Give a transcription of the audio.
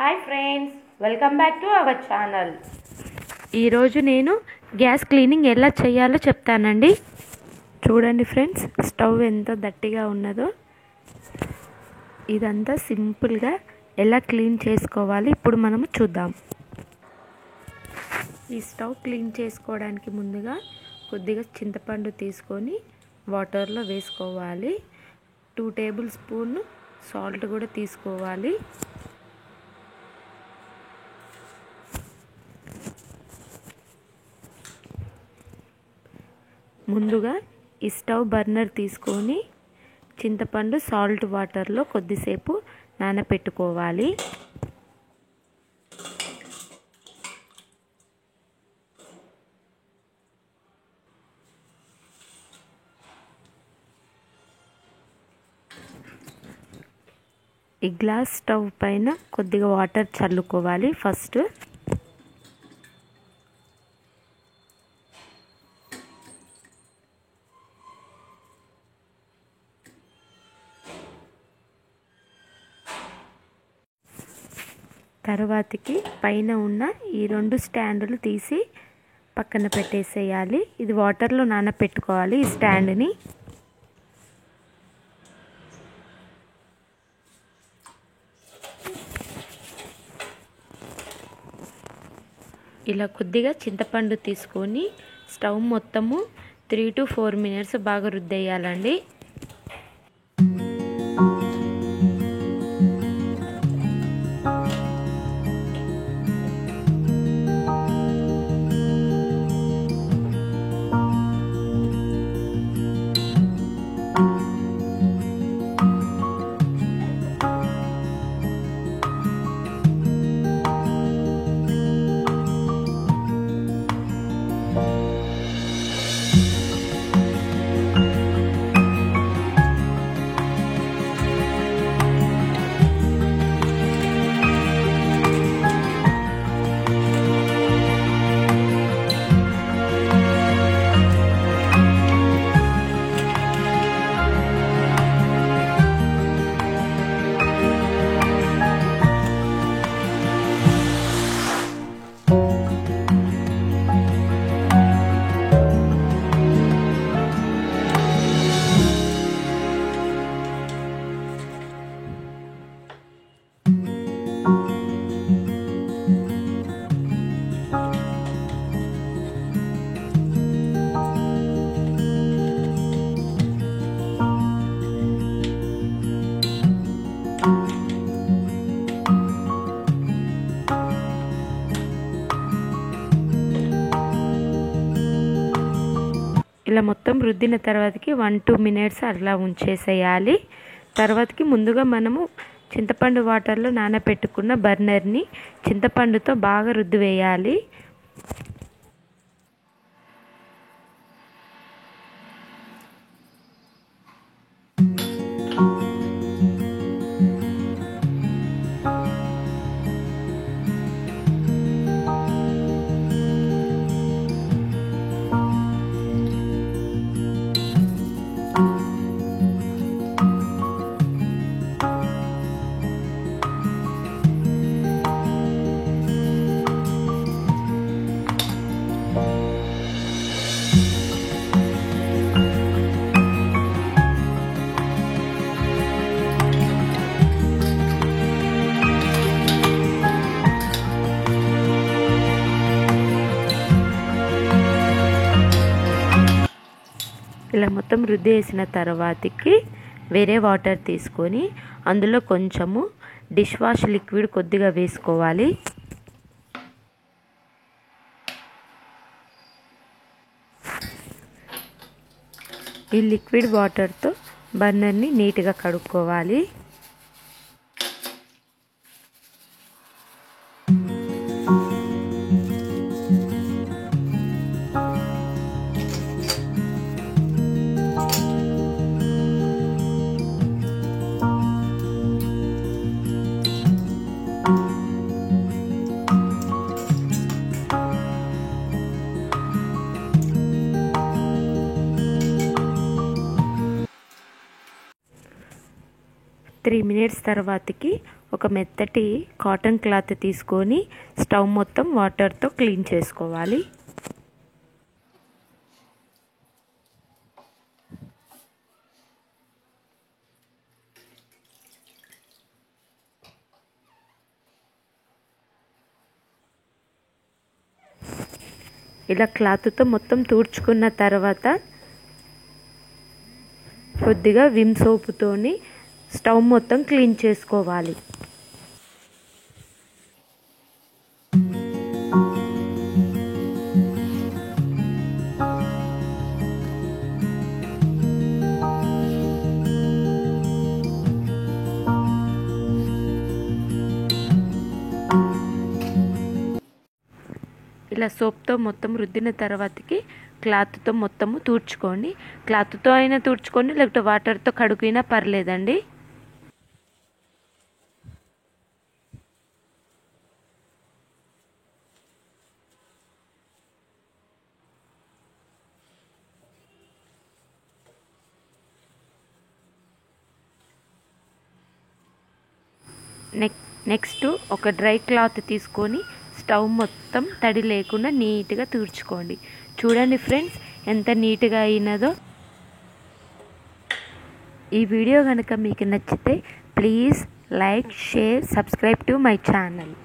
Hi friends, welcome back to our channel. ఈరోజు నేను gas cleaning ఎలా చేయాలో చెప్తానండి. చూడండి ఫ్రెండ్స్, స్టవ్ ఎంత దట్టిగా ఉన్నదో. ఇదంతా సింపుల్గా ఎలా క్లీన్ చేసుకోవాలి ఇప్పుడు మనము చూద్దాం. ఈ స్టవ్ క్లీన్ చేసుకోవడానికి ముందుగా కొద్దిగా చింతపండు తీసుకొని వాటర్లో వేసుకోవాలి. 2 టేబుల్ స్పూన్ సాల్ట్ కూడా తీసుకోవాలి. ముందుగా ఈ స్టవ్ బర్నర్ తీసుకొని చింతపండు సాల్ట్ వాటర్లో కొద్దిసేపు నానబెట్టుకోవాలి. ఈ గ్లాస్ స్టవ్ పైన కొద్దిగా వాటర్ చల్లుకోవాలి. ఫస్ట్ తర్వాతకి పైన ఉన్న ఈ 2 స్టాండులు తీసి పక్కన పెట్టేసేయాలి. ఇది వాటర్లో నానబెట్టుకోవాలి. ఈ స్టాండ్ని ఇలా కొద్దిగా చింతపండు తీసుకొని స్టవ్ మొత్తము 3 to 4 మినిట్స్ బాగా రుద్దేయాలండి. ఇలా మొత్తం రుద్దిన తర్వాతకి 1-2 మినిట్స్ అట్లా ఉంచేసేయాలి. తర్వాతకి ముందుగా మనము చింతపండు వాటర్లో నానబెట్టుకున్న బర్నర్ని చింతపండుతో బాగా రుద్ది వేయాలి. ఇలా మొత్తం రుద్ది వేసిన తర్వాతకి వేరే వాటర్ తీసుకొని అందులో కొంచెము డిష్ వాష్ లిక్విడ్ కొద్దిగా వేసుకోవాలి. ఈ లిక్విడ్ వాటర్తో బర్నర్ని నీట్గా కడుక్కోవాలి. 3 మినిట్స్ తర్వాతకి ఒక మెత్తటి కాటన్ క్లాత్ తీసుకొని స్టవ్ మొత్తం వాటర్తో క్లీన్ చేసుకోవాలి. ఇలా క్లాత్తో మొత్తం తుడుచుకున్న తర్వాత కొద్దిగా విమ్ సోపుతోని స్టవ్ మొత్తం క్లీన్ చేసుకోవాలి. ఇలా సోప్తో మొత్తం రుద్దిన తర్వాతకి క్లాత్తో మొత్తము తుడుచుకోండి. క్లాత్తో అయినా తుడుచుకోండి, లేకపోతే వాటర్తో కడుగుయినా పర్లేదండి. నెక్స్ట్ ఒక డ్రై క్లాత్ తీసుకొని స్టవ్ మొత్తం తడి లేకుండా నీట్గా తుడుచుకోండి. చూడండి ఫ్రెండ్స్ ఎంత నీట్గా అయినదో. ఈ వీడియో కనుక మీకు నచ్చితే please like, share, subscribe to my channel.